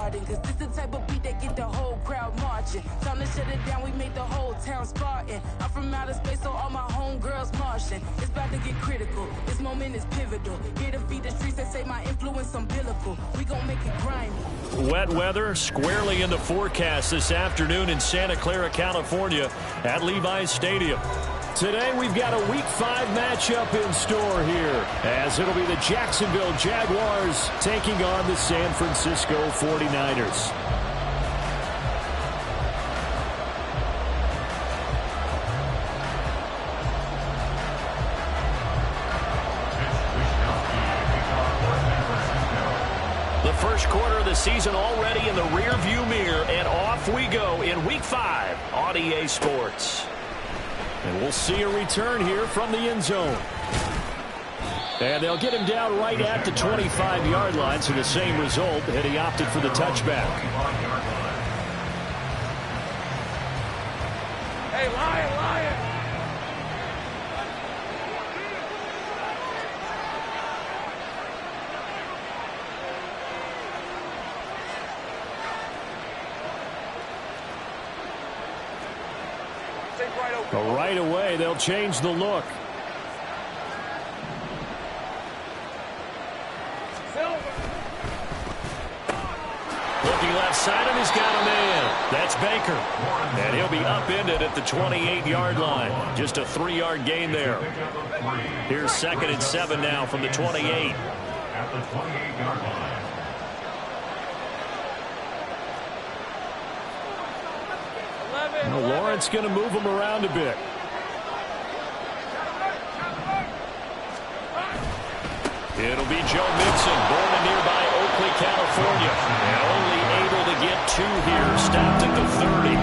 garden. Cause this the type of beat that get the whole crowd marching. Time to shut it down, we made the whole town Spartan. I'm from outer space, so all my homegirls Martian. It's about to get critical, this moment is pivotal. Here to feed the streets that say my influence umbilical. We gon' make it grimy. Wet weather squarely in the forecast this afternoon in Santa Clara, California at Levi's Stadium. Today we've got a Week 5 matchup in store here, as it'll be the Jacksonville Jaguars taking on the San Francisco 49ers. The first quarter of the season already in the rearview mirror, and off we go in Week 5 on EA Sports. And we'll see a return here from the end zone. And they'll get him down right at the 25-yard line, so the same result, and he opted for the touchback. Hey, Lion, Lion! Right away, they'll change the look. Looking left side, and he's got a man. That's Baker. And he'll be upended at the 28-yard line. Just a 3-yard gain there. Here's 2nd and 7 now from the 28. At the 28-yard line. Well, Lawrence going to move him around a bit. It'll be Joe Mixon, born in nearby Oakley, California, and only able to get 2 here, stopped at the 30.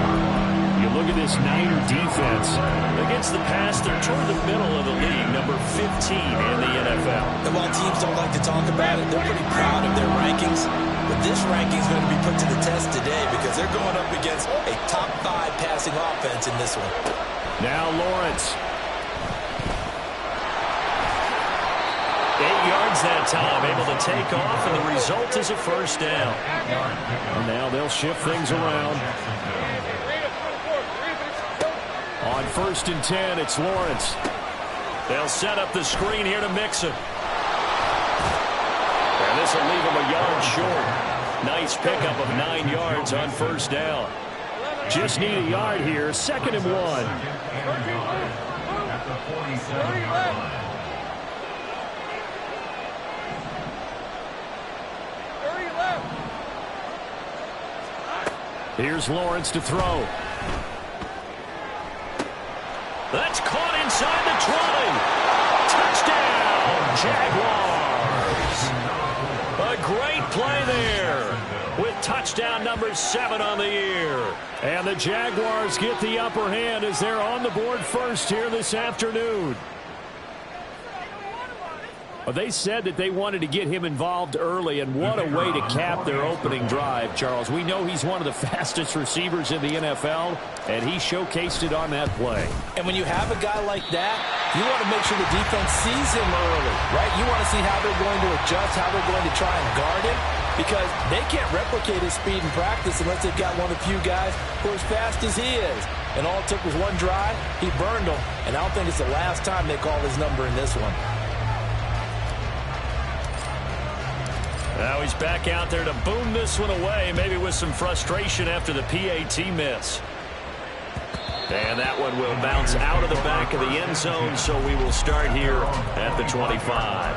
You look at this Niner defense. Against the pass, they're toward the middle of the league, number 15 in the NFL. And while teams don't like to talk about it, they're pretty proud of their rankings. But this ranking is going to be put to the test today because they're going up against a top 5 passing offense in this one. Now Lawrence. 8 yards that time, able to take off, and the result is a first down. And now they'll shift things around. On 1st and 10, it's Lawrence. They'll set up the screen here to Mixon. And this will leave him a yard short. Nice pickup of 9 yards on first down. Just need a yard here, 2nd and 1. At the 47-yard line. Here's Lawrence to throw. That's caught inside the 20. Touchdown, Jaguars. A great play there with touchdown number 7 on the year. And the Jaguars get the upper hand as they're on the board first here this afternoon. Well, they said that they wanted to get him involved early, and what a way to cap their opening drive, Charles. We know he's one of the fastest receivers in the NFL, and he showcased it on that play. And when you have a guy like that, you want to make sure the defense sees him early, right? You want to see how they're going to adjust, how they're going to try and guard him, because they can't replicate his speed in practice unless they've got one of the few guys who are as fast as he is. And all it took was one drive. He burned them, and I don't think it's the last time they call his number in this one. Now he's back out there to boom this one away, maybe with some frustration after the PAT miss. And that one will bounce out of the back of the end zone, so we will start here at the 25.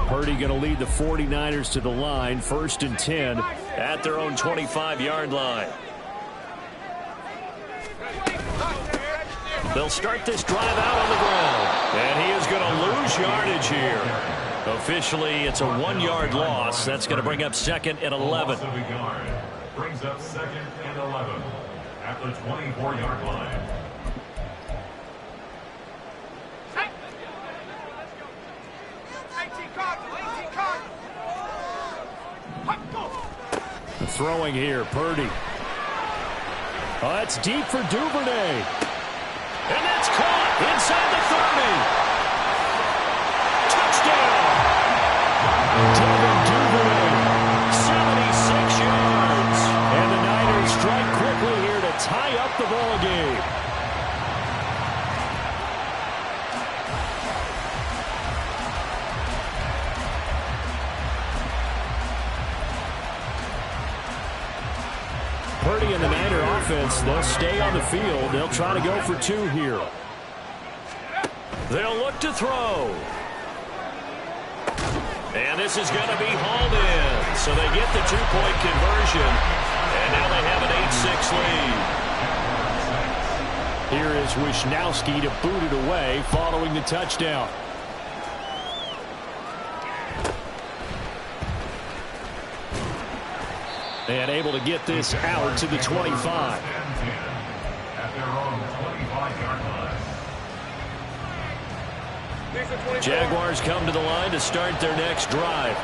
Purdy going to lead the 49ers to the line, 1st and 10 at their own 25-yard line. They'll start this drive out on the ground. And he is going to lose yardage here. Officially, it's a 1-yard loss. That's going to bring up 2nd and 11. Brings up 2nd and 11 at the 24-yard line. Throwing here, Purdy. Oh, that's deep for Duvernay. And that's caught inside the majority in the Niner offense. They'll stay on the field. They'll try to go for 2 here. They'll look to throw. And this is going to be hauled in. So they get the 2-point conversion. And now they have an 8-6 lead. Here is Wisnowski to boot it away following the touchdown. And able to get this out to the 25. At their own 25-yard line. Jaguars come to the line to start their next drive.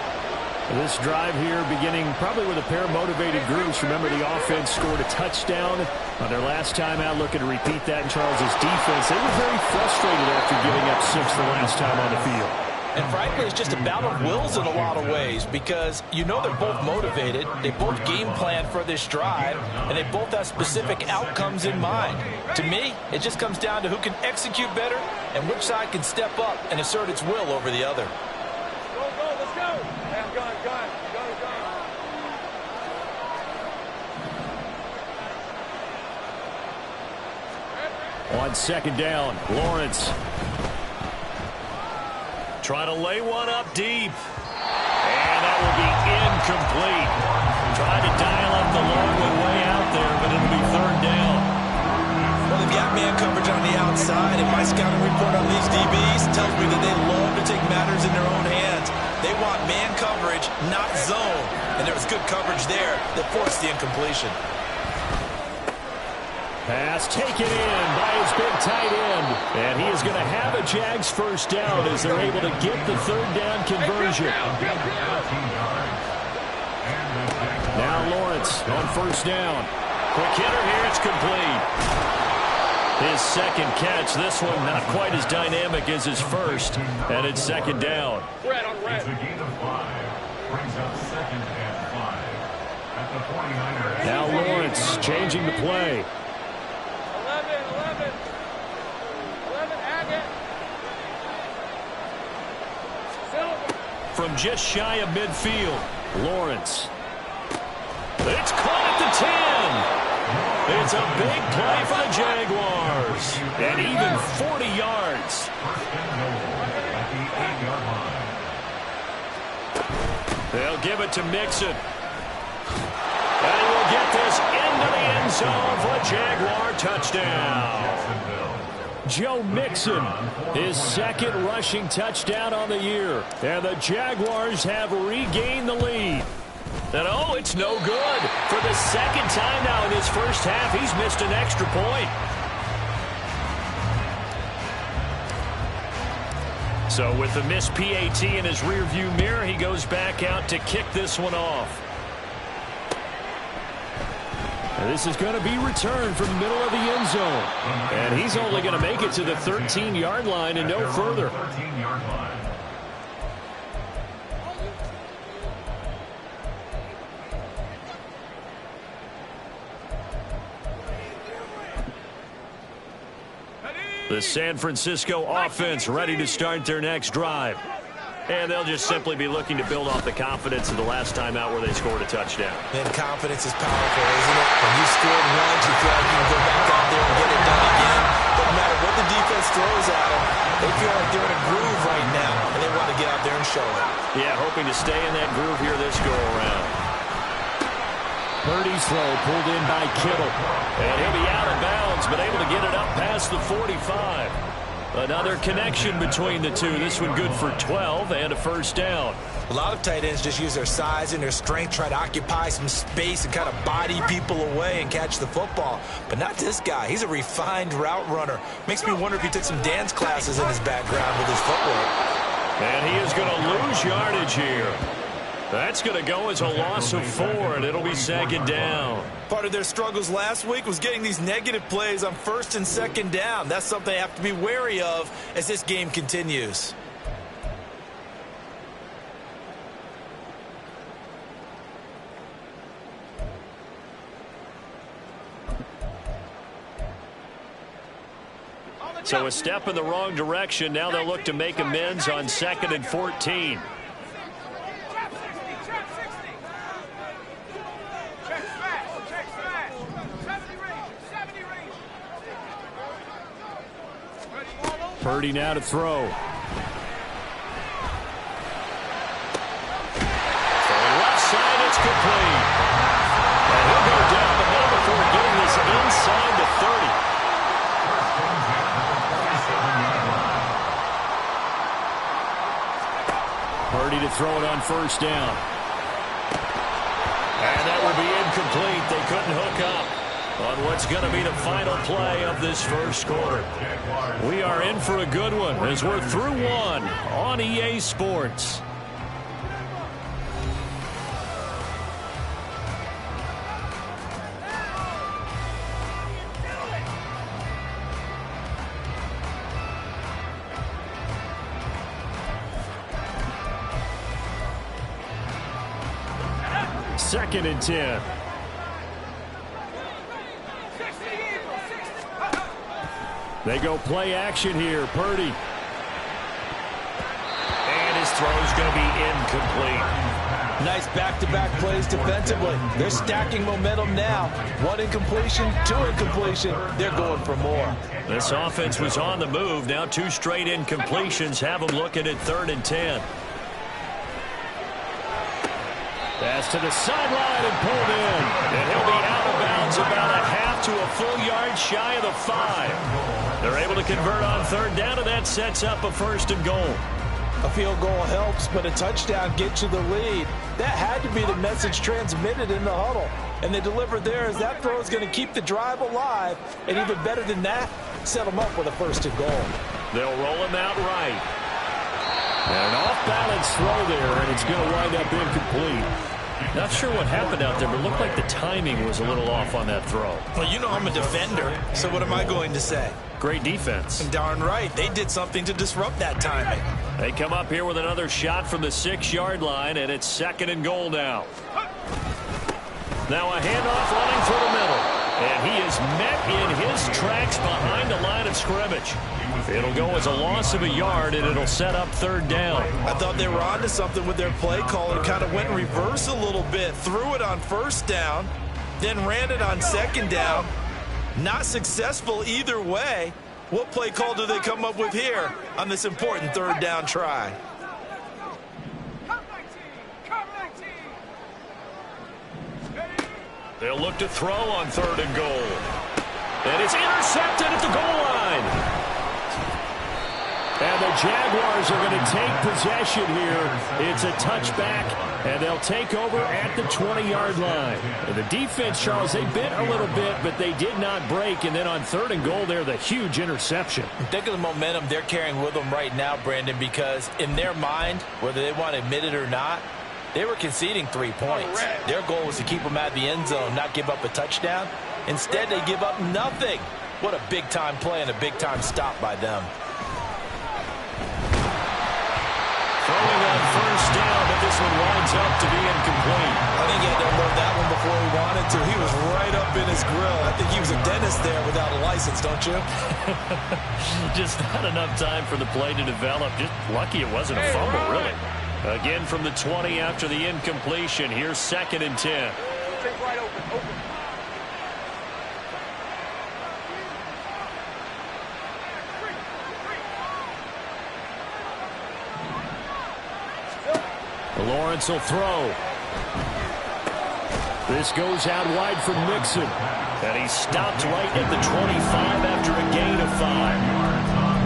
This drive here beginning probably with a pair of motivated groups. Remember, the offense scored a touchdown on their last time out, looking to repeat that in Charles's defense. They were very frustrated after giving up 6 the last time on the field. And frankly, it's just a battle of wills in a lot of ways because you know they're both motivated. They both game plan for this drive, and they both have specific outcomes in mind. To me, it just comes down to who can execute better and which side can step up and assert its will over the other. Go, let's go. Hey, I'm going. On second down, Lawrence. Try to lay one up deep. And that will be incomplete. Tried to dial up the long way out there, but it'll be third down. Well, they've got man coverage on the outside, and my scouting report on these DBs tells me that they love to take matters in their own hands. They want man coverage, not zone. And there was good coverage there that forced the incompletion. Pass taken in by his big tight end. And he is going to have a Jags first down as they're able to get the third down conversion. Now Lawrence on first down. Quick hitter here, it's complete. His second catch, this one not quite as dynamic as his first. And it's second down. Red on red. It's a gain of 5. Brings up 2nd and 5. At the 49ers. Now Lawrence changing the play. 11, Agate. From just shy of midfield, Lawrence. It's caught at the 10. It's a big play for the Jaguars. And even 40 yards. First and goal at the 8-yard line. They'll give it to Mixon. And he will get this into the end zone for a Jaguar touchdown. Joe Mixon, his second rushing touchdown on the year. And the Jaguars have regained the lead. And oh, it's no good. For the second time now in his first half, he's missed an extra point. So with the missed PAT in his rearview mirror, he goes back out to kick this one off. And this is going to be returned from the middle of the end zone. And he's only going to make it to the 13-yard line and no further. 13-yard line. The San Francisco offense ready to start their next drive. And they'll just simply be looking to build off the confidence of the last time out where they scored a touchdown. And confidence is powerful, isn't it? When you scored once, you feel like you can go back out there and get it done again. Doesn't matter what the defense throws at them. They feel like they're in a groove right now, and they want to get out there and show it. Yeah, hoping to stay in that groove here this go-around. Purdy's throw pulled in by Kittle. And he'll be out of bounds, but able to get it up past the 45. Another connection between the two. This one good for 12 and a first down. A lot of tight ends just use their size and their strength, try to occupy some space and kind of body people away and catch the football. But not this guy. He's a refined route runner. Makes me wonder if he took some dance classes in his background with his footwork. And he is going to lose yardage here. That's going to go as a loss of 4, and it'll be second down. Part of their struggles last week was getting these negative plays on first and second down. That's something they have to be wary of as this game continues. So a step in the wrong direction. Now they'll look to make amends on 2nd and 14. Purdy now to throw. Throwing left side, it's complete. And he'll go down the middle before getting this inside the 30. Purdy to throw it on first down. And that will be incomplete. They couldn't hook up on what's going to be the final play of this first quarter. We are in for a good one as we're through one on EA Sports. Second and 10. They go play action here. Purdy. And his throw's going to be incomplete. Nice back-to-back plays defensively. They're stacking momentum now. One incompletion, two incompletion. They're going for more. This offense was on the move. Now two straight incompletions have them looking at 3rd and 10. Pass to the sideline and pulled in. And he'll be out of bounds about a half to a full yard shy of the 5. They're able to convert on 3rd down, and that sets up a 1st and goal. A field goal helps, but a touchdown gets you the lead. That had to be the message transmitted in the huddle. And they delivered there as that throw is going to keep the drive alive. And even better than that, set them up with a 1st and goal. They'll roll him out right. And an off-balance throw there, and it's going to wind up incomplete. Not sure what happened out there, but it looked like the timing was a little off on that throw. Well, you know I'm a defender, so what am I going to say? Great defense. Darn right. They did something to disrupt that timing. They come up here with another shot from the 6-yard line, and it's 2nd and goal now. Now a handoff running through the middle. And he is met in his tracks behind the line of scrimmage. It'll go as a loss of a yard, and it'll set up 3rd down. I thought they were onto something with their play call and kind of went in reverse a little bit. Threw it on 1st down, then ran it on 2nd down. Not successful either way. What play call do they come up with here on this important 3rd down try? They'll look to throw on 3rd and goal. And it's intercepted at the goal line. And the Jaguars are going to take possession here. It's a touchback, and they'll take over at the 20-yard line. And the defense, Charles, they bit a little bit, but they did not break. And then on 3rd and goal there, the huge interception. Think of the momentum they're carrying with them right now, Brandon, because in their mind, whether they want to admit it or not, they were conceding 3 points. Their goal was to keep them out of the end zone, not give up a touchdown. Instead, they give up nothing. What a big-time play and a big-time stop by them. Throwing on 1st down, but this one winds up to be incomplete. I think he had to unload that one before he wanted to. He was right up in his grill. I think he was a dentist there without a license, don't you? Just not enough time for the play to develop. Just lucky it wasn't a fumble, really. Again from the 20 after the incompletion. Here's 2nd and 10. Take right open. Lawrence will throw. This goes out wide from Mixon. And he stopped right at the 25 after a gain of 5.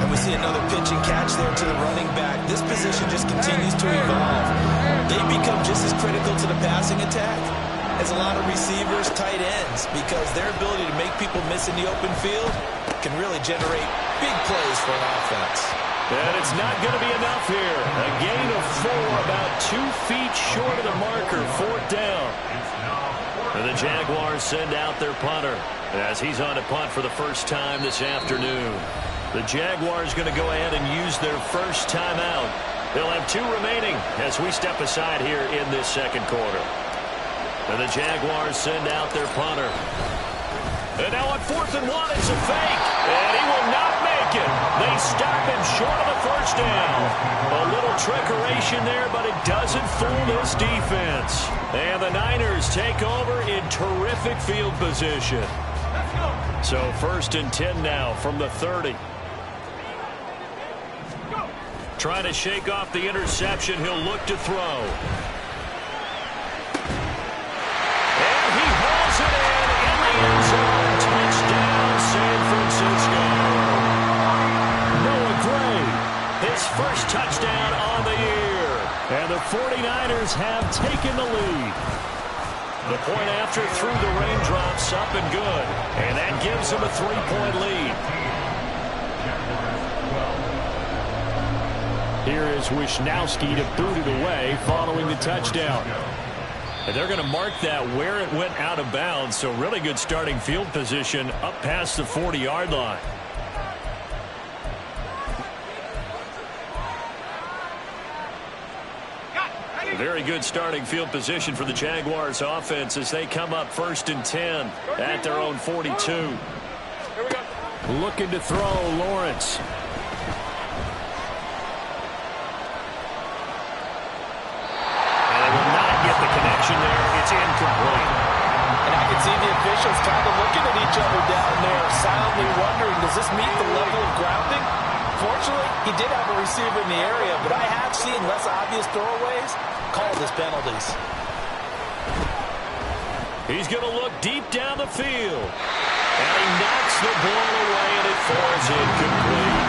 And we see another pitch and catch there to the running back. This position just continues to evolve. They become just as critical to the passing attack as a lot of receivers, tight ends, because their ability to make people miss in the open field can really generate big plays for an offense. And it's not going to be enough here. A gain of 4, about 2 feet short of the marker, 4th down. And the Jaguars send out their punter as he's on to punt for the first time this afternoon. The Jaguars going to go ahead and use their first timeout. They'll have 2 remaining as we step aside here in this 2nd quarter. And the Jaguars send out their punter. And now on 4th and 1, it's a fake. And he will not make it. They stop him short of the 1st down. A little trickeration there, but it doesn't fool this defense. And the Niners take over in terrific field position. So 1st and 10 now from the 30. Trying to shake off the interception. He'll look to throw. And he hauls it in the end zone. Touchdown, San Francisco. Noah Gray, his first touchdown on the year. And the 49ers have taken the lead. The point after through the raindrops, up and good. And that gives them a 3-point lead. Here is Wisnowski to boot it away following the touchdown. And they're going to mark that where it went out of bounds. So really good starting field position up past the 40-yard line. Very good starting field position for the Jaguars offense as they come up 1st and 10 at their own 42. Here we go. Looking to throw, Lawrence. And they will not get the connection there. It's incomplete. And I can see the officials kind of looking at each other down there, silently wondering, does this meet the level of grounding? Fortunately, he did have a receiver in the area, but I have seen less obvious throwaways called as penalties. He's going to look deep down the field. And he knocks the ball away, and it falls incomplete.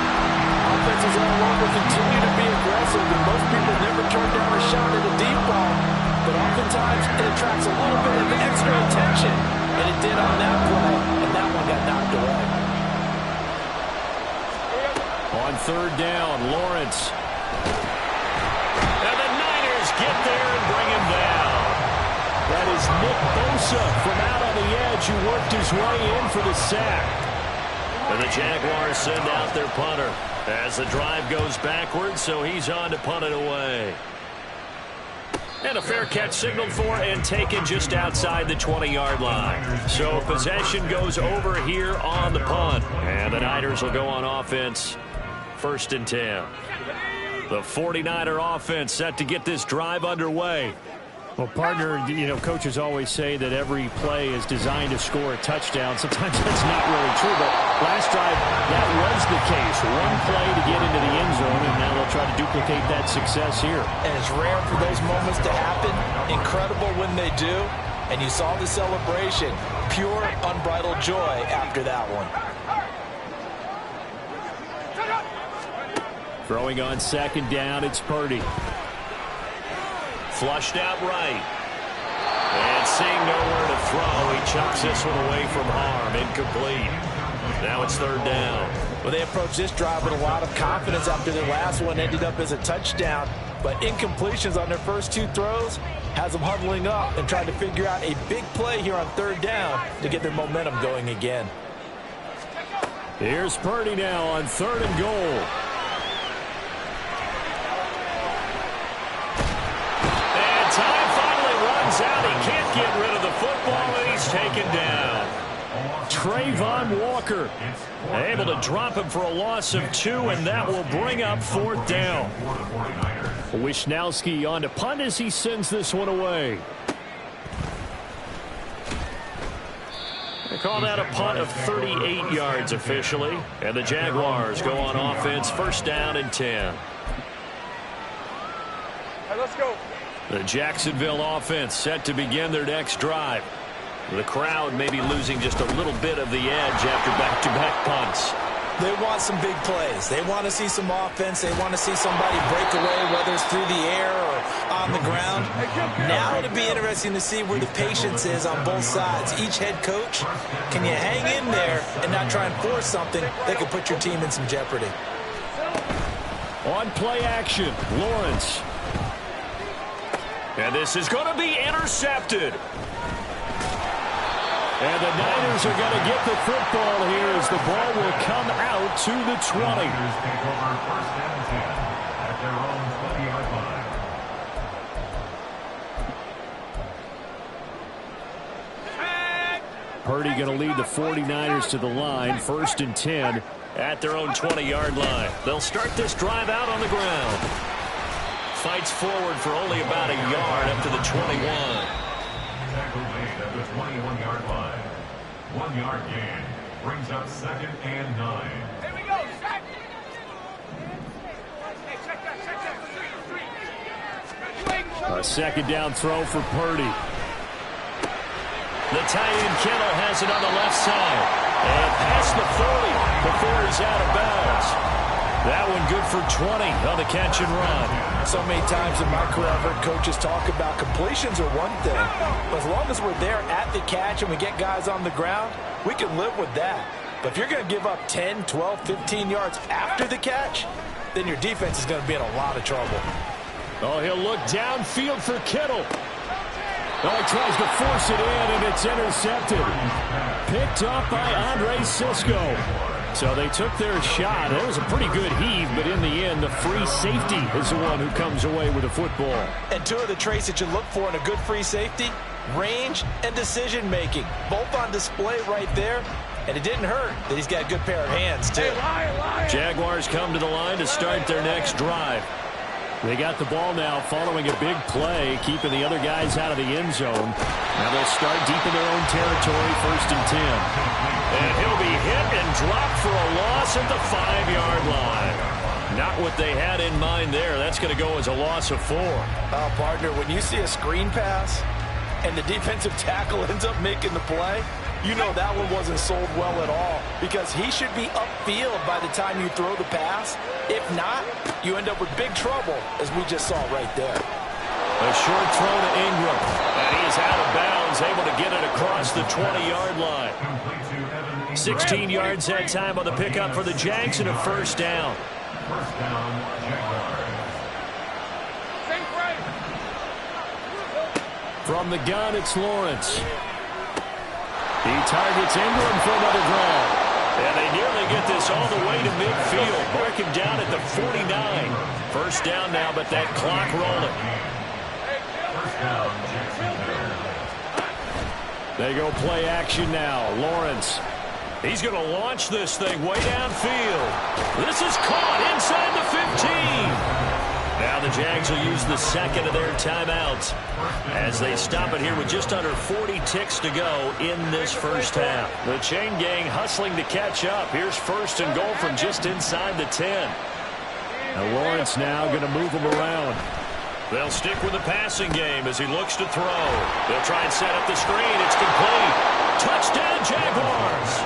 Offenses all over continue to be aggressive, and most people never turn down a shot at a deep ball. But oftentimes, it attracts a little bit of extra attention. And it did on that play, and that one got knocked away. On 3rd down, Lawrence. And the Niners get there and bring him down. That is Nick Bosa from out on the edge who worked his way in for the sack. And the Jaguars send out their punter as the drive goes backwards, so he's on to punt it away. And a fair catch signaled for and taken just outside the 20-yard line. So possession goes over here on the punt. And the Niners will go on offense. 1st and 10. The 49er offense set to get this drive underway. Well, partner, coaches always say that every play is designed to score a touchdown. Sometimes that's not really true, but last drive, that was the case. One play to get into the end zone, and now they'll try to duplicate that success here. And it's rare for those moments to happen. Incredible when they do. And you saw the celebration. Pure, unbridled joy after that one. Throwing on 2nd down, it's Purdy. Flushed out right. And seeing nowhere to throw, he chucks this one away from harm. Incomplete. Now it's 3rd down. Well, they approached this drive with a lot of confidence after their last one ended up as a touchdown. But incompletions on their first 2 throws has them huddling up and trying to figure out a big play here on 3rd down to get their momentum going again. Here's Purdy now on 3rd and goal. Time finally runs out. He can't get rid of the football, and he's taken down. Trayvon Walker able to drop him for a loss of 2, and that will bring up 4th down. Wisnowski on to punt as he sends this one away. They call that a punt of 38 yards officially, and the Jaguars go on offense 1st down and 10. Hey, let's go. The Jacksonville offense set to begin their next drive. The crowd may be losing just a little bit of the edge after back-to-back punts. They want some big plays. They want to see some offense. They want to see somebody break away, whether it's through the air or on the ground. Now it'll be interesting to see where the patience is on both sides. Each head coach, can you hang in there and not try and force something that could put your team in some jeopardy? On play action, Lawrence. And this is going to be intercepted. And the Niners are going to get the football here as the ball will come out to the 20. Niners take over 1st and 10 at their own 20-yard line. Purdy going to lead the 49ers to the line, 1st and 10 at their own 20-yard line. They'll start this drive out on the ground. Fights forward for only about a yard up to the 21. Tackle made at the 21-yard line. 1 yard gain brings up 2nd and 9. Here we go. Check. Hey, check that. A second down throw for Purdy. The tight end Kittle has it on the left side. And past the 40 before he's out of bounds. That one good for 20 on the catch and run. So many times in my career, I've heard coaches talk about completions are one thing. But as long as we're there at the catch and we get guys on the ground, we can live with that. But if you're going to give up 10, 12, 15 yards after the catch, then your defense is going to be in a lot of trouble. Oh, he'll look downfield for Kittle. Oh, he tries to force it in, and it's intercepted. Picked up by Andre Cisco. So they took their shot. It was a pretty good heave, but in the end, the free safety is the one who comes away with the football. And two of the traits that you look for in a good free safety, range and decision-making. Both on display right there. And it didn't hurt that he's got a good pair of hands, too. Jaguars come to the line to start their next drive. They got the ball now following a big play, keeping the other guys out of the end zone. Now they'll start deep in their own territory, 1st and 10. And he'll be hit and dropped for a loss at the 5-yard line. Not what they had in mind there. That's going to go as a loss of 4. Oh, partner, when you see a screen pass and the defensive tackle ends up making the play, you know that one wasn't sold well at all because he should be upfield by the time you throw the pass. If not, you end up with big trouble, as we just saw right there. A short throw to Ingram, and he is out of bounds, able to get it across the 20-yard line. 16 yards that time on the pickup for the Jags and a 1st down. First down, Jaguars. From the gun, it's Lawrence. He targets Ingram for another grab. And they nearly get this all the way to midfield. Mark him down at the 49. 1st down now, but that clock rolling. First down, Jacksonville. They go play action now. Lawrence. He's going to launch this thing way downfield. This is caught inside the 15. Now the Jags will use the second of their timeouts as they stop it here with just under 40 ticks to go in this 1st half. The chain gang hustling to catch up. Here's 1st and goal from just inside the 10. Now Lawrence now going to move him around. They'll stick with the passing game as he looks to throw. They'll try and set up the screen. It's complete. Touchdown Jaguars.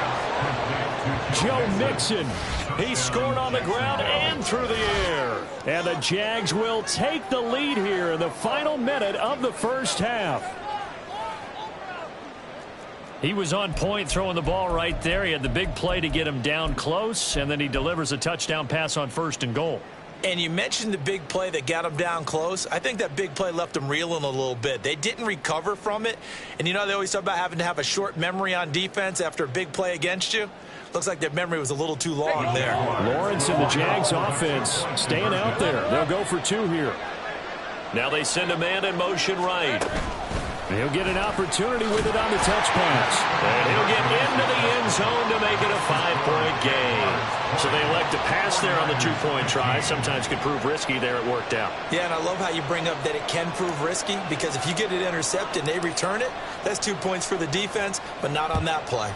Joe Mixon. He scored on the ground and through the air. And the Jags will take the lead here in the final minute of the 1st half. He was on point throwing the ball right there. He had the big play to get him down close, and then he delivers a touchdown pass on 1st and goal. And you mentioned the big play that got him down close. I think that big play left him reeling a little bit. They didn't recover from it. And, you know, they always talk about having to have a short memory on defense after a big play against you. Looks like their memory was a little too long there. Lawrence and the Jags offense staying out there. They'll go for 2 here. Now they send a man in motion right. He'll get an opportunity with it on the touch pass. And he'll get into the end zone to make it a 5-point game. So they elect to pass there on the 2-point try. Sometimes could prove risky there. It worked out. Yeah, and I love how you bring up that it can prove risky because if you get it intercepted and they return it, that's 2 points for the defense, but not on that play.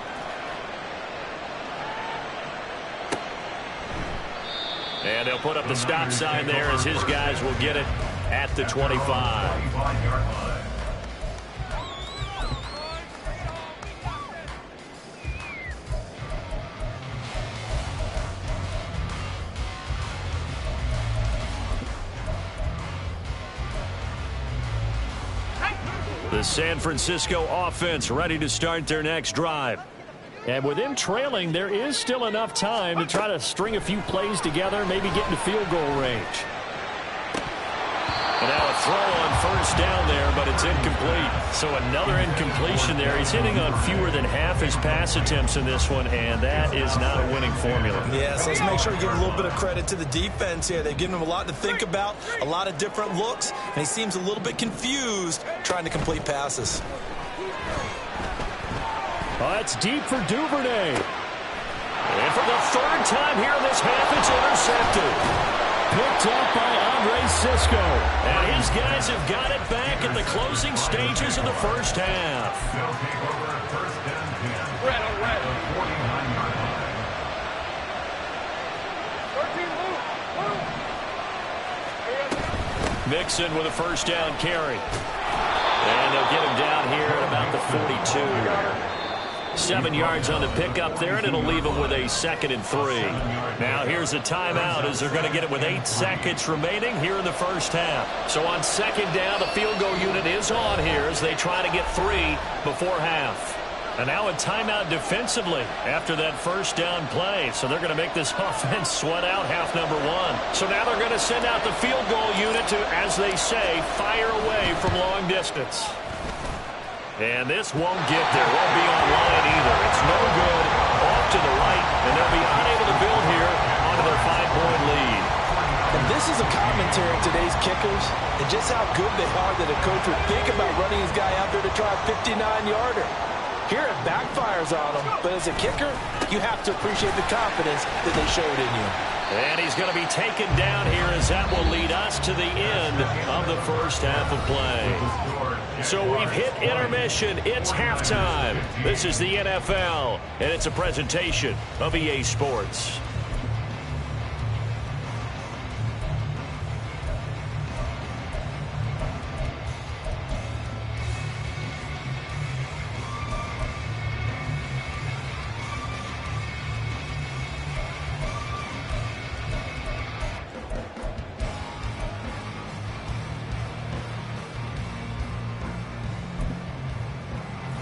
And they'll put up the stop sign there as his guys will get it at the 25. The San Francisco offense ready to start their next drive. And with them trailing, there is still enough time to try to string a few plays together, maybe get into field goal range. And now a throw on 1st down there, but it's incomplete. So another incompletion there. He's hitting on fewer than half his pass attempts in this one, and that is not a winning formula. Yeah, so let's make sure we give a little bit of credit to the defense here. They've given him a lot to think about, a lot of different looks, and he seems a little bit confused trying to complete passes. It's deep for Duvernay. And for the 3rd time here in this half, it's intercepted. Picked up by Andre Cisco. And his guys have got it back at the closing stages of the 1st half. They'll take over at 1st and 10. Red on red. 49-yard line. 13, move. Mixon with a first down carry. And they'll get him down here at about the 42. 7 yards on the pickup there, and it'll leave him with a 2nd and 3. Now here's a timeout as they're going to get it with 8 seconds remaining here in the first half. So on 2nd down, the field goal unit is on here as they try to get 3 before half. And now a timeout defensively after that first down play. So they're going to make this offense sweat out half number 1. So now they're going to send out the field goal unit to, as they say, fire away from long distance. And this won't get there. Won't be on line either. It's no good. Off to the right, and they'll be unable to build here onto their 5-point lead. And this is a commentary on today's kickers and just how good they are that a coach would think about running his guy out there to try a 59-yarder. Here it backfires on him, but as a kicker, you have to appreciate the confidence that they showed in you. And he's going to be taken down here as that will lead us to the end of the first half of play. So we've hit intermission. It's halftime. This is the NFL, and it's a presentation of EA Sports.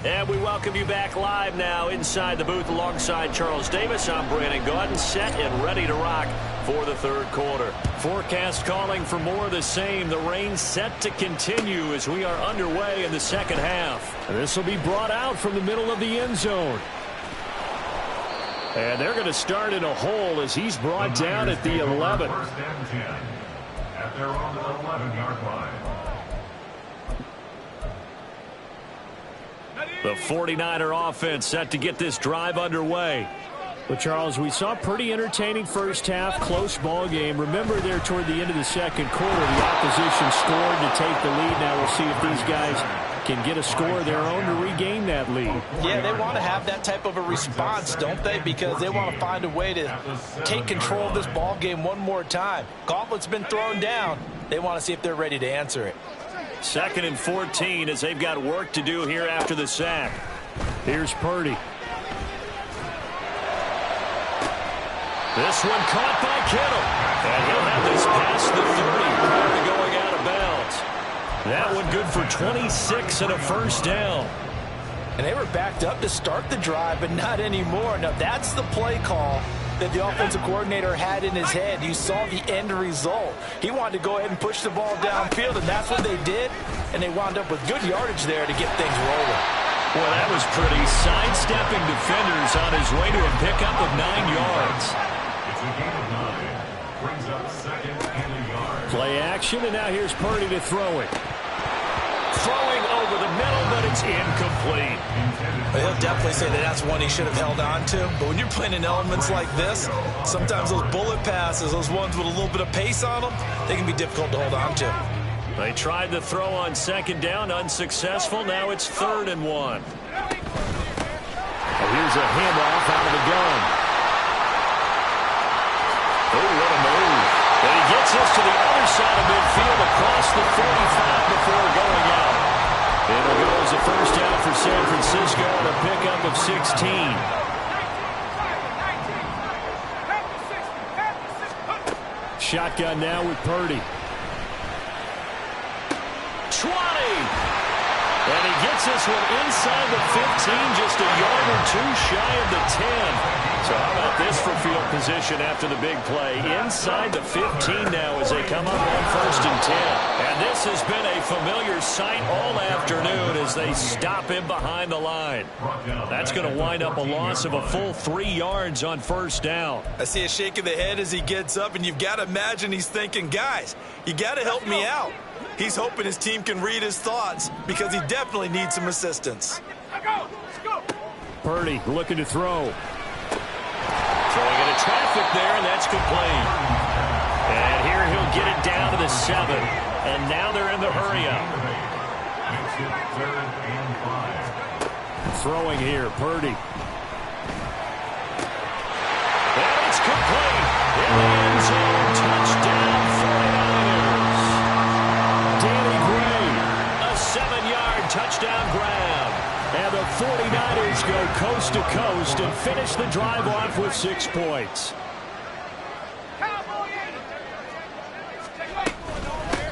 And we welcome you back live now inside the booth alongside Charles Davis. I'm Brandon Gaudin, set and ready to rock for the third quarter. Forecast calling for more of the same. The rain set to continue as we are underway in the second half. This will be brought out from the middle of the end zone. And they're going to start in a hole as he's brought down at the 11. First and 10 at their own 11-yard line. The 49er offense set to get this drive underway. But, Charles, we saw a pretty entertaining first half, close ball game. Remember there toward the end of the second quarter, the opposition scored to take the lead. Now we'll see if these guys can get a score of their own to regain that lead. Yeah, they want to have that type of a response, don't they? Because they want to find a way to take control of this ball game one more time. Gauntlet's been thrown down. They want to see if they're ready to answer it. 2nd and 14 as they've got work to do here after the sack. Here's Purdy. This one caught by Kittle. And he'll have this past the 30 prior to going out of bounds. That one good for 26 and a first down. And they were backed up to start the drive, but not anymore. Now that's the play call that the offensive coordinator had in his head. You saw the end result. He wanted to go ahead and push the ball downfield, and that's what they did. And they wound up with good yardage there to get things rolling. Boy, that was pretty. Sidestepping defenders on his way to a pickup of 9 yards. It's a gain of 9. Brings up 2nd and a yard. Play action, and now here's Purdy to throw it. Throwing over the middle, but it's incomplete. He'll definitely say that that's one he should have held on to. But when you're playing in elements like this, sometimes those bullet passes, those ones with a little bit of pace on them, they can be difficult to hold on to. They tried the throw on 2nd down, unsuccessful. Now it's 3rd and 1. Here's a handoff out of the gun. Oh, what a move. And he gets us to the other side of midfield across the 45 before going out. It'll go as a first down for San Francisco and a pickup of 16. Shotgun now with Purdy. 20. And he gets this one inside the 15, just a yard or two shy of the 10. So how about this for field position after the big play? Inside the 15 now as they come up on 1st and 10. And this has been a familiar sight all afternoon as they stop him behind the line. That's going to wind up a loss of a full 3 yards on 1st down. I see a shake of the head as he gets up, and you've got to imagine he's thinking, guys, you got to help me out. He's hoping his team can read his thoughts because he definitely needs some assistance. Purdy looking to throw. Throwing into traffic there, and that's complete. And here he'll get it down to the 7. And now they're in the hurry-up. Throwing here, Purdy. And it's complete. In the end zone, touchdown 49ers. coast to coast and finish the drive off with 6 points.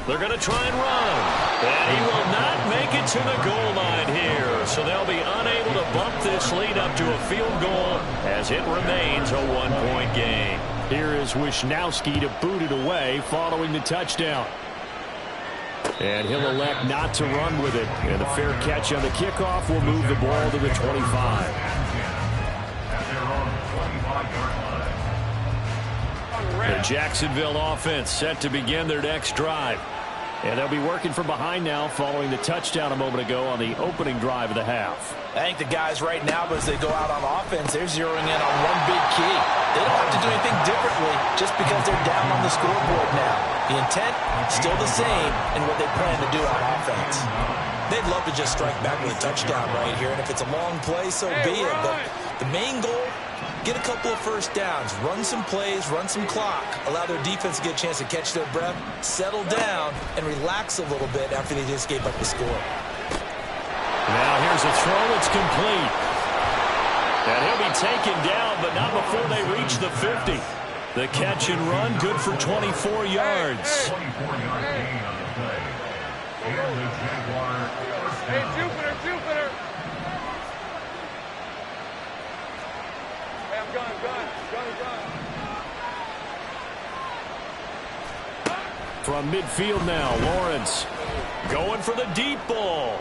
They're going to try and run. And he will not make it to the goal line here. So they'll be unable to bump this lead up to a field goal as it remains a 1-point game. Here is Wisnowski to boot it away following the touchdown. And he'll elect not to run with it. And the fair catch on the kickoff will move the ball to the 25. The Jacksonville offense set to begin their next drive. And they'll be working from behind now following the touchdown a moment ago on the opening drive of the half. I think the guys right now, as they go out on offense, they're zeroing in on one big key. They don't have to do anything differently just because they're down on the scoreboard now. The intent, still the same in what they plan to do on offense. They'd love to just strike back with a touchdown right here, and if it's a long play, so be it. But the main goal, get a couple of first downs, run some plays, run some clock, allow their defense to get a chance to catch their breath, settle down, and relax a little bit after they just gave up the score. Now here's a throw that's complete. And he'll be taken down, but not before they reach the 50. The catch and run, good for 24 yards. 24-yard gain on the play. And the Jaguars. Hey, Jupiter, Jupiter. Hey, I'm gun. From midfield now, Lawrence going for the deep ball.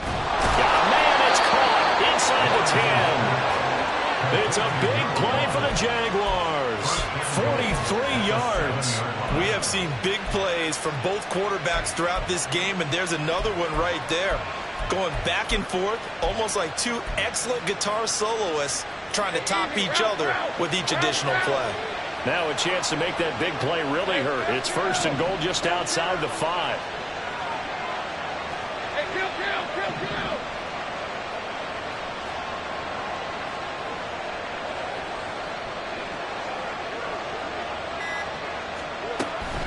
Man, it's caught inside the 10. It's a big play for the Jaguars. 43 yards. We have seen big plays from both quarterbacks throughout this game, and there's another one right there. Going back and forth, almost like two excellent guitar soloists trying to top each other with each additional play. Now a chance to make that big play really hurt. It's 1st and goal just outside the 5. Hey, kill.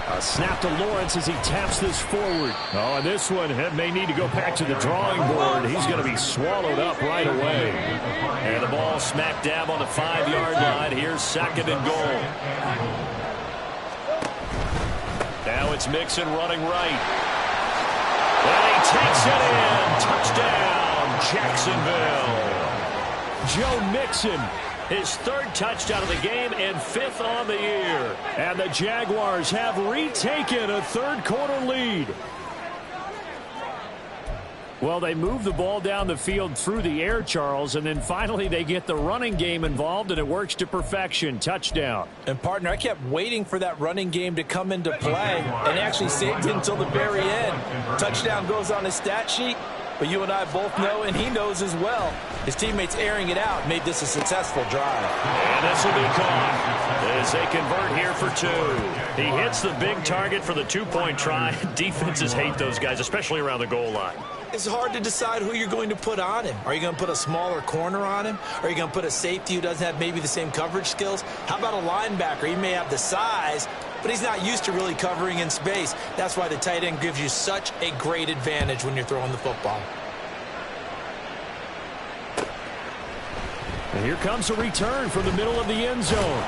A snap to Lawrence as he taps this forward. Oh, and this one may need to go back to the drawing board. He's going to be swallowed up right away. And the ball smack dab on the 5-yard line. Here's 2nd and goal. Now it's Mixon running right. And he takes it in. Touchdown, Jacksonville. Joe Mixon, his 3rd touchdown of the game and 5th on the year. And the Jaguars have retaken a 3rd-quarter lead. Well, they move the ball down the field through the air, Charles, and then finally they get the running game involved, and it works to perfection. Touchdown. And, partner, I kept waiting for that running game to come into play and actually saved it until the very end. Touchdown goes on his stat sheet, but you and I both know, and he knows as well, his teammates airing it out made this a successful drive. And this will be caught as they convert here for 2. He hits the big target for the 2-point try. Defenses hate those guys, especially around the goal line. It's hard to decide who you're going to put on him. Are you going to put a smaller corner on him? Are you going to put a safety who doesn't have maybe the same coverage skills? How about a linebacker? He may have the size, but he's not used to really covering in space. That's why the tight end gives you such a great advantage when you're throwing the football. And here comes a return from the middle of the end zone.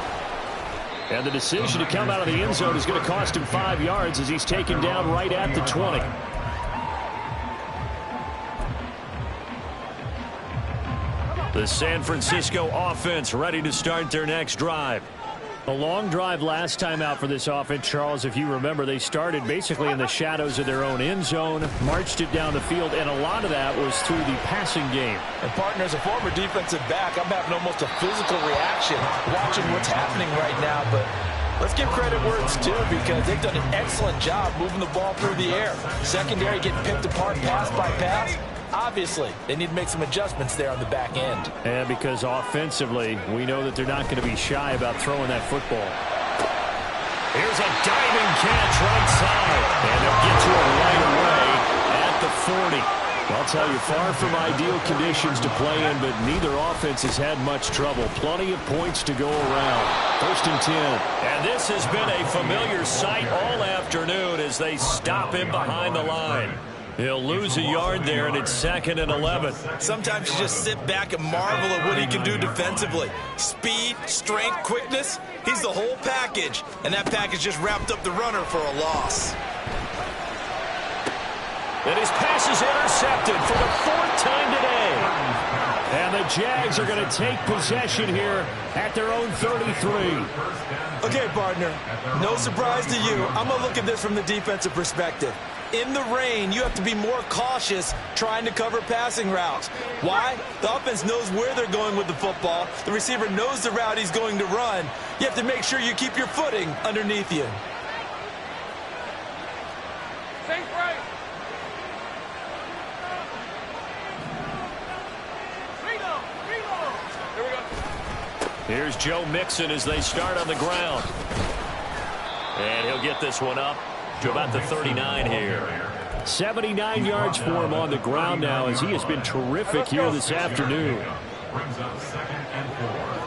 And the decision to come out of the end zone is going to cost him 5 yards as he's taken down right at the 20. The San Francisco offense ready to start their next drive. A long drive last time out for this offense, Charles. If you remember, they started basically in the shadows of their own end zone, marched it down the field, and a lot of that was through the passing game. And, partner, as a former defensive back, I'm having almost a physical reaction watching what's happening right now. But let's give credit where it's due because they've done an excellent job moving the ball through the air. Secondary getting picked apart pass by pass. Obviously, they need to make some adjustments there on the back end. And because offensively, we know that they're not going to be shy about throwing that football. Here's a diving catch right side. And they'll get to it right away at the 40. I'll tell you, far from ideal conditions to play in, but neither offense has had much trouble. Plenty of points to go around. 1st and 10. And this has been a familiar sight all afternoon as they stop him behind the line. He'll lose a yard there, and it's 2nd and 11. Sometimes you just sit back and marvel at what he can do defensively. Speed, strength, quickness, he's the whole package. And that package just wrapped up the runner for a loss. And his pass is intercepted for the 4th time today. And the Jags are going to take possession here at their own 33. Okay, partner, no surprise to you. I'm going to look at this from the defensive perspective. In the rain, you have to be more cautious trying to cover passing routes. Why? The offense knows where they're going with the football. The receiver knows the route he's going to run. You have to make sure you keep your footing underneath you. Think right. Here we go. Here's Joe Mixon as they start on the ground. And he'll get this one up to about the 39 here. 79 yards for him on the ground now as he has been terrific here this afternoon. Brings up 2nd and 4.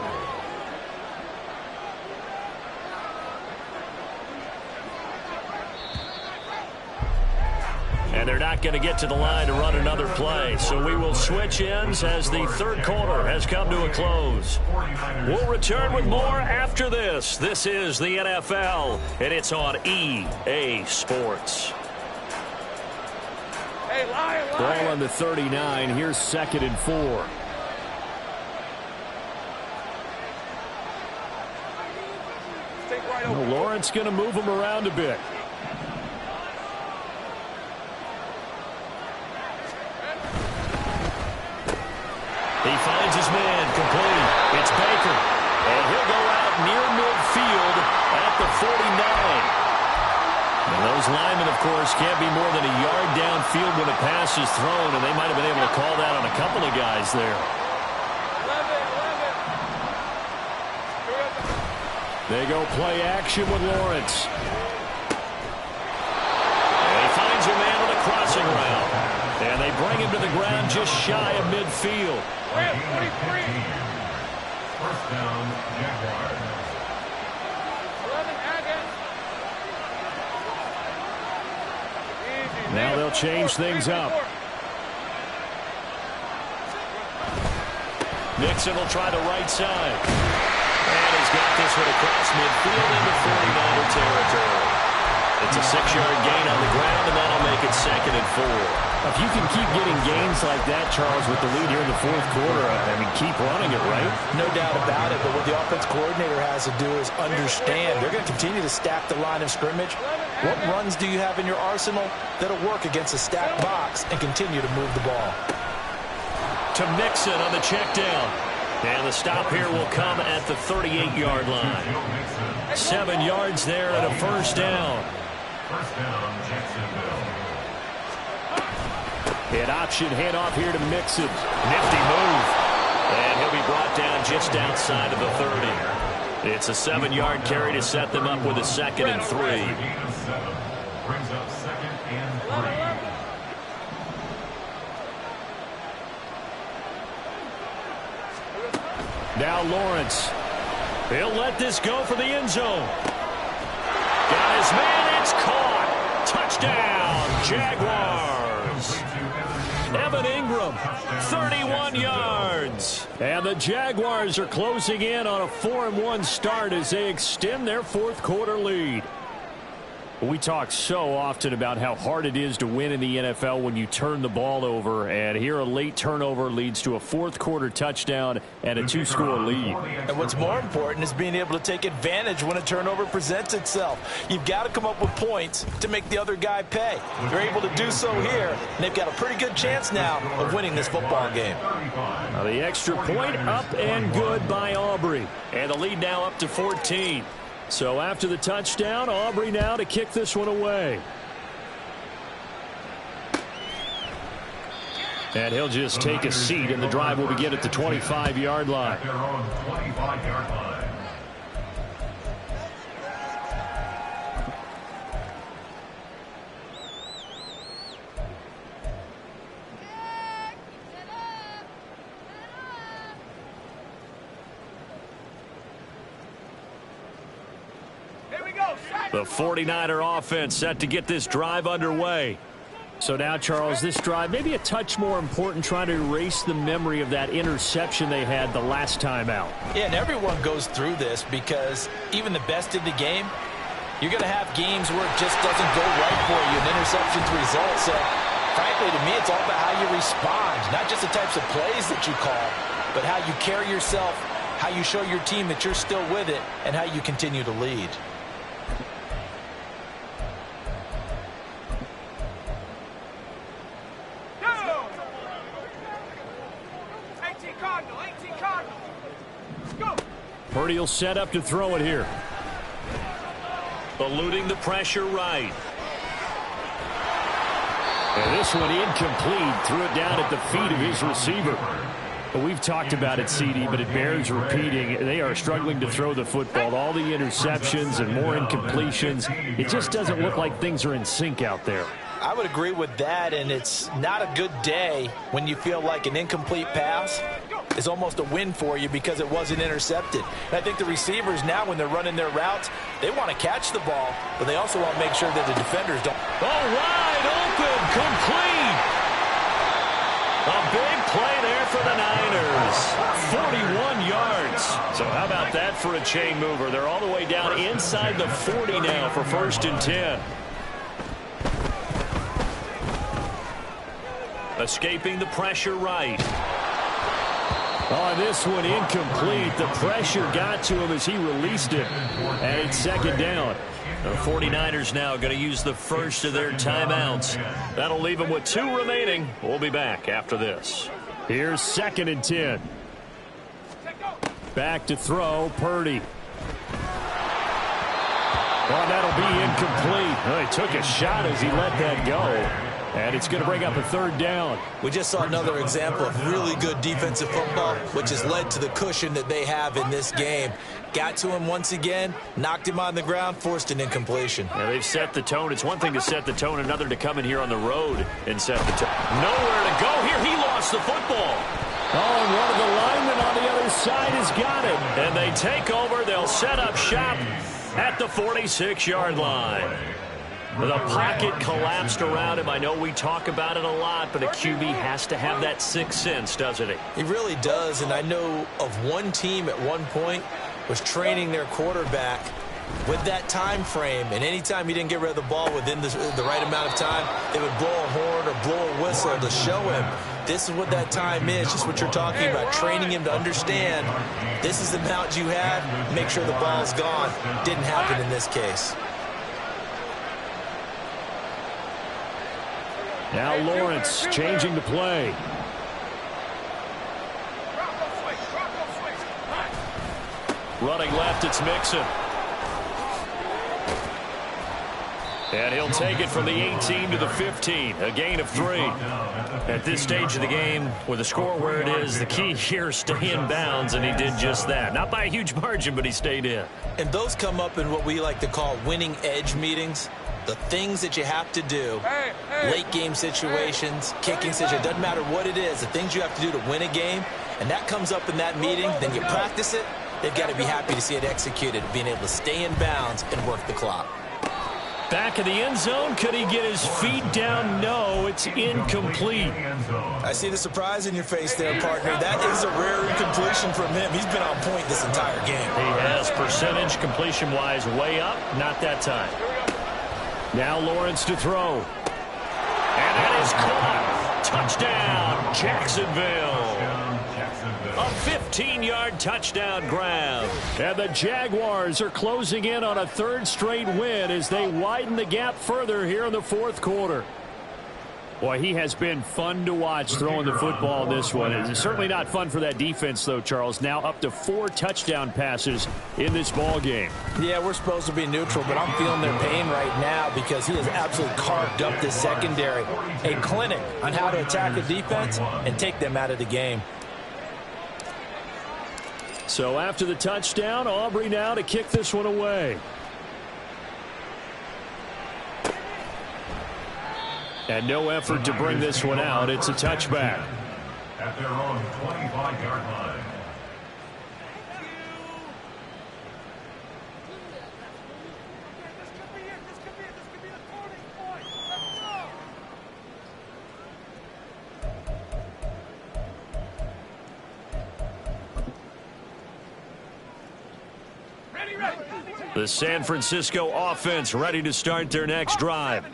And they're not going to get to the line to run another play. So we will switch ends as the 3rd quarter has come to a close. We'll return with more after this. This is the NFL, and it's on EA Sports. Hey, Lion. Ball on the 39. Here's 2nd and 4. Think right Well, over. Lawrence going to move him around a bit. He finds his man complete. It's Baker. And he'll go out near midfield at the 49. And those linemen, of course, can't be more than a yard downfield when a pass is thrown, and they might have been able to call that on a couple of guys there. 11. They go play action with Lawrence. And he finds a man on a crossing route. And they bring him to the ground just shy of midfield. 23. 1st down, Jaguars. 11, again. Easy. Now they'll change things up. Nixon will try the right side. And he's got this one across midfield into 49er territory. It's a 6-yard gain on the ground, and that'll make it 2nd and 4. If you can keep getting gains like that, Charles, with the lead here in the 4th quarter, I mean, keep running it, right? No doubt about it, but what the offense coordinator has to do is understand they're going to continue to stack the line of scrimmage. What runs do you have in your arsenal that'll work against a stacked box and continue to move the ball? To Mixon on the check down. And the stop here will come at the 38-yard line. 7 yards there and a 1st down. 1st down, Jacksonville. An option handoff here to Mixon. Nifty move. And he'll be brought down just outside of the 30. It's a 7-yard carry to set them up with a 2nd and 3. Gain of 7. Brings up 2nd and 3. Now Lawrence. He'll let this go for the end zone. Got his man. It's caught. Touchdown, Jaguars. Evan Ingram, 31 yards. And the Jaguars are closing in on a 4-1 start as they extend their 4th quarter lead. We talk so often about how hard it is to win in the NFL when you turn the ball over, and here a late turnover leads to a 4th quarter touchdown and a 2-score lead. And what's more important is being able to take advantage when a turnover presents itself. You've got to come up with points to make the other guy pay. They're able to do so here, and they've got a pretty good chance now of winning this football game. Now the extra point up and good by Aubrey, and the lead now up to 14. So after the touchdown, Aubrey now to kick this one away. And he'll just take a seat, and the drive will begin at the 25-yard line. At their own 25-yard line. Here we go. The 49er offense set to get this drive underway. So now, Charles, this drive maybe a touch more important, trying to erase the memory of that interception they had the last time out. Yeah, and everyone goes through this because even the best in the game, you're going to have games where it just doesn't go right for you, and interceptions result. So, frankly, to me, it's all about how you respond, not just the types of plays that you call, but how you carry yourself, how you show your team that you're still with it, and how you continue to lead. Purdy will set up to throw it here. Eluding the pressure right. And this one incomplete. Threw it down at the feet of his receiver. But we've talked about it, CD, but it bears repeating. They are struggling to throw the football. All the interceptions and more incompletions. It just doesn't look like things are in sync out there. I would agree with that, and it's not a good day when you feel like an incomplete pass is almost a win for you because it wasn't intercepted. And I think the receivers now, when they're running their routes, they want to catch the ball, but they also want to make sure that the defenders don't. Oh, wide open, complete. A big play there for the Niners. 41 yards. So how about that for a chain mover? They're all the way down inside the 40 now for 1st and 10. Escaping the pressure right. Oh, this one incomplete. The pressure got to him as he released it. And it's 2nd down. The 49ers now going to use the first of their timeouts. That'll leave them with 2 remaining. We'll be back after this. Here's 2nd and 10. Back to throw, Purdy. Oh, that'll be incomplete. Oh, he took a shot as he let that go. And it's going to bring up a 3rd down. We just saw another example of really good defensive football, which has led to the cushion that they have in this game. Got to him once again, knocked him on the ground, forced an incompletion. Yeah, they've set the tone. It's one thing to set the tone, another to come in here on the road and set the tone. Nowhere to go here. He lost the football. Oh, and one of the linemen on the other side has got it. And they take over. They'll set up shop at the 46-yard line. The pocket collapsed around him. I know we talk about it a lot, but a QB has to have that 6th sense, doesn't he? He really does, and I know of one team at one point was training their quarterback with that time frame, and anytime he didn't get rid of the ball within the right amount of time, they would blow a horn or blow a whistle to show him this is what that time is, just what you're talking about, training him to understand this is the amount you have, make sure the ball's gone. Didn't happen in this case. Now Lawrence changing the play. Running left, it's Mixon. And he'll take it from the 18 to the 15, a gain of 3. At this stage of the game, with the score where it is, the key here is stay in bounds, and he did just that. Not by a huge margin, but he stayed in. And those come up in what we like to call winning edge meetings. The things that you have to do, late game situations, kicking situations, doesn't matter what it is, the things you have to do to win a game, and that comes up in that meeting, then you practice it, they've got to be happy to see it executed, being able to stay in bounds and work the clock. Back in the end zone, could he get his feet down? No, it's incomplete. I see the surprise in your face there, partner. That is a rare incompletion from him. He's been on point this entire game. He has percentage completion-wise way up, not that time. Now Lawrence to throw. And that is caught. Touchdown, Jacksonville. A 15-yard touchdown grab. And the Jaguars are closing in on a 3rd straight win as they widen the gap further here in the 4th quarter. Boy, he has been fun to watch throwing the football in this one. It's certainly not fun for that defense, though, Charles. Now up to 4 touchdown passes in this ball game. Yeah, we're supposed to be neutral, but I'm feeling their pain right now because he has absolutely carved up this secondary. A clinic on how to attack a defense and take them out of the game. So after the touchdown, Aubrey now to kick this one away. And no effort to bring this one out. It's a touchback. At their own 25-yard line. The San Francisco offense ready to start their next drive.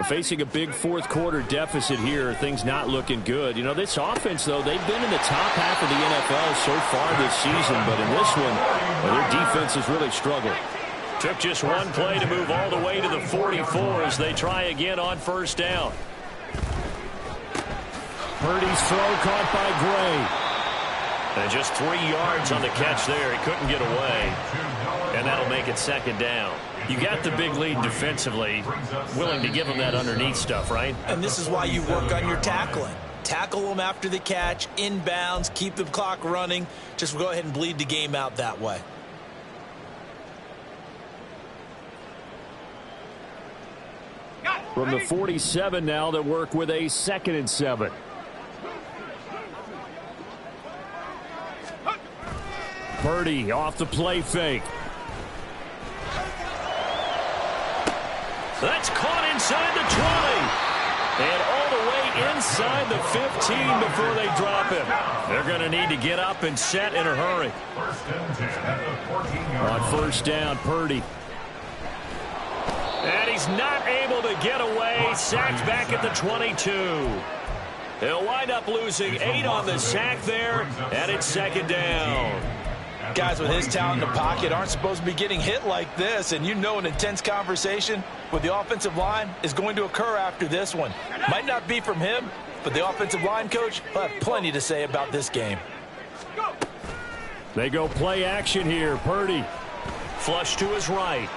Facing a big fourth quarter deficit here, things not looking good. You know, this offense, though, they've been in the top half of the NFL so far this season, but in this one, well, their defense has really struggled. Took just one play to move all the way to the 44 as they try again on first down. Purdy's throw caught by Gray. And just 3 yards on the catch there. He couldn't get away. And that'll make it second down. You got the big lead defensively. Willing to give them that underneath stuff, right? And this is why you work on your tackling. Tackle them after the catch, inbounds, keep the clock running. Just go ahead and bleed the game out that way. From the 47 now, they work with a 2nd and 7. Purdy off the play fake. That's caught inside the 20. And all the way inside the 15 before they drop him. They're going to need to get up and set in a hurry. On first down, Purdy. And he's not able to get away. Sacked back at the 22. He'll wind up losing 8 on the sack there, and it's second down. Guys with his talent in the pocket aren't supposed to be getting hit like this, and you know an intense conversation with the offensive line is going to occur after this one. Might not be from him, but the offensive line coach will have plenty to say about this game. They go play action here. Purdy. Flush to his right.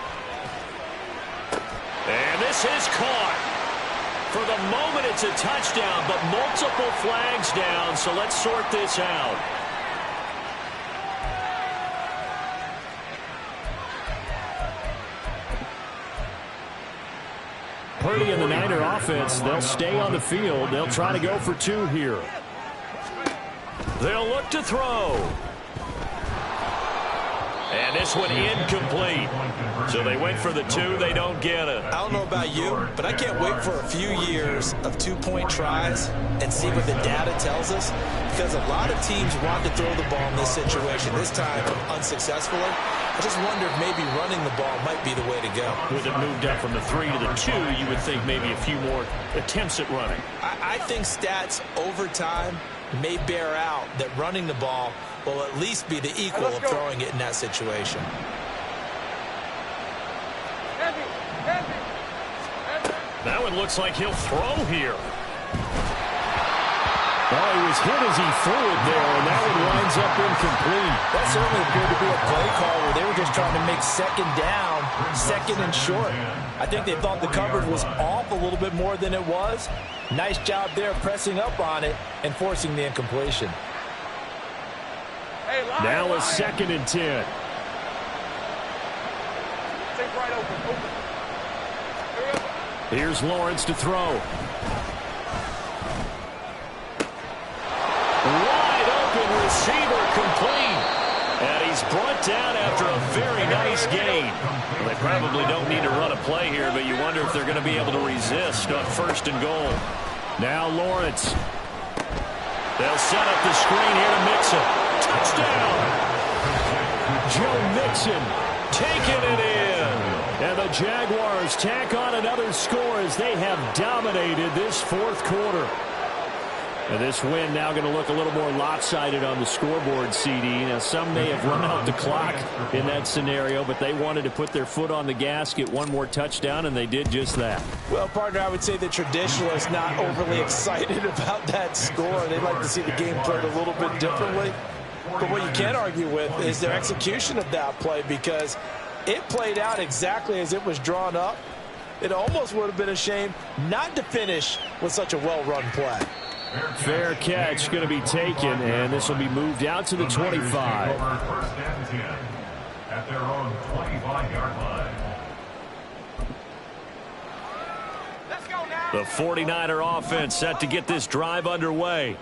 And this is caught. For the moment, it's a touchdown, but multiple flags down, so let's sort this out. Purdy and the Niner offense, they'll stay on the field. They'll try to go for 2 here. They'll look to throw. And this one incomplete. So they went for the 2. They don't get it. I don't know about you, but I can't wait for a few years of 2-point tries and see what the data tells us. Because a lot of teams want to throw the ball in this situation. This time unsuccessfully. I just wonder if maybe running the ball might be the way to go. With it moved up from the 3 to the 2, you would think maybe a few more attempts at running. I think stats over time may bear out that running the ball will at least be the equal of throwing it in that situation. That one looks like he'll throw here. Oh, he was hit as he threw it there, and that one winds up incomplete. That certainly appeared to be a play call where they were just trying to make second down, second and short. I think they thought the coverage was off a little bit more than it was. Nice job there pressing up on it and forcing the incompletion. Now a 2nd and 10. Here's Lawrence to throw. Wide open receiver complete. And he's brought down after a very nice gain. Well, they probably don't need to run a play here, but you wonder if they're going to be able to resist on 1st and goal. Now Lawrence. They'll set up the screen here to Mixon. Touchdown! Joe Mixon taking it in. And the Jaguars tack on another score as they have dominated this 4th quarter. And this win now going to look a little more lopsided on the scoreboard, CD. Now, some may have run out the clock in that scenario, but they wanted to put their foot on the gas, get one more touchdown, and they did just that. Well, partner, I would say the traditionalists not overly excited about that score. They'd like to see the game played a little bit differently. But what you can't argue with is their execution of that play, because it played out exactly as it was drawn up. It almost would have been a shame not to finish with such a well-run play. Fair catch going to be taken, and this will be moved out to the 25. First and 10 at their own 25-yard line. The 49er offense set to get this drive underway.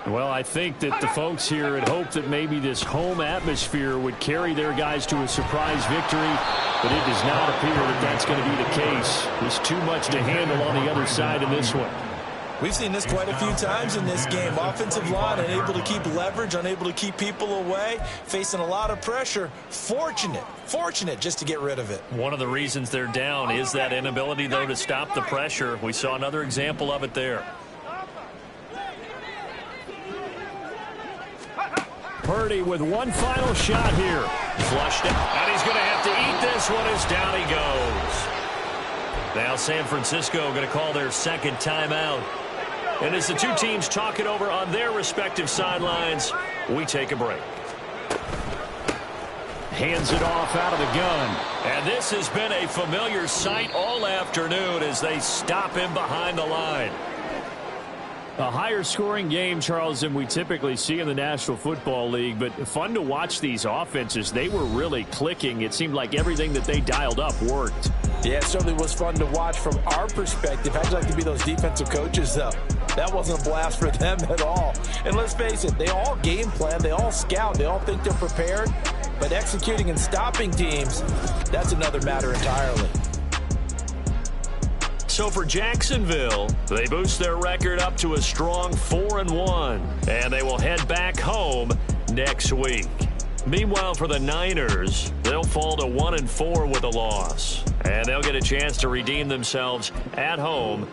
Well, I think that the folks here had hoped that maybe this home atmosphere would carry their guys to a surprise victory, but it does not appear that that's going to be the case. There's too much to handle on the other side in this one. We've seen this quite a few times in this game. Offensive line unable to keep leverage, unable to keep people away, facing a lot of pressure. Fortunate just to get rid of it. One of the reasons they're down is that inability, though, to stop the pressure. We saw another example of it there. Purdy with one final shot here. Flushed it, and he's going to have to eat this one as down he goes. Now San Francisco going to call their second timeout. And as the two teams talk it over on their respective sidelines, we take a break. Hands it off out of the gun. And this has been a familiar sight all afternoon as they stop him behind the line. A higher scoring game, Charles, than we typically see in the National Football League, but fun to watch these offenses. They were really clicking. It seemed like everything that they dialed up worked. Yeah, it certainly was fun to watch from our perspective. How'd you like to be those defensive coaches, though? That wasn't a blast for them at all. And let's face it, they all game plan, they all scout, they all think they're prepared, but executing and stopping teams, that's another matter entirely. So for Jacksonville, they boost their record up to a strong 4-1, and they will head back home next week. Meanwhile, for the Niners, they'll fall to 1-4 with a loss, and they'll get a chance to redeem themselves at home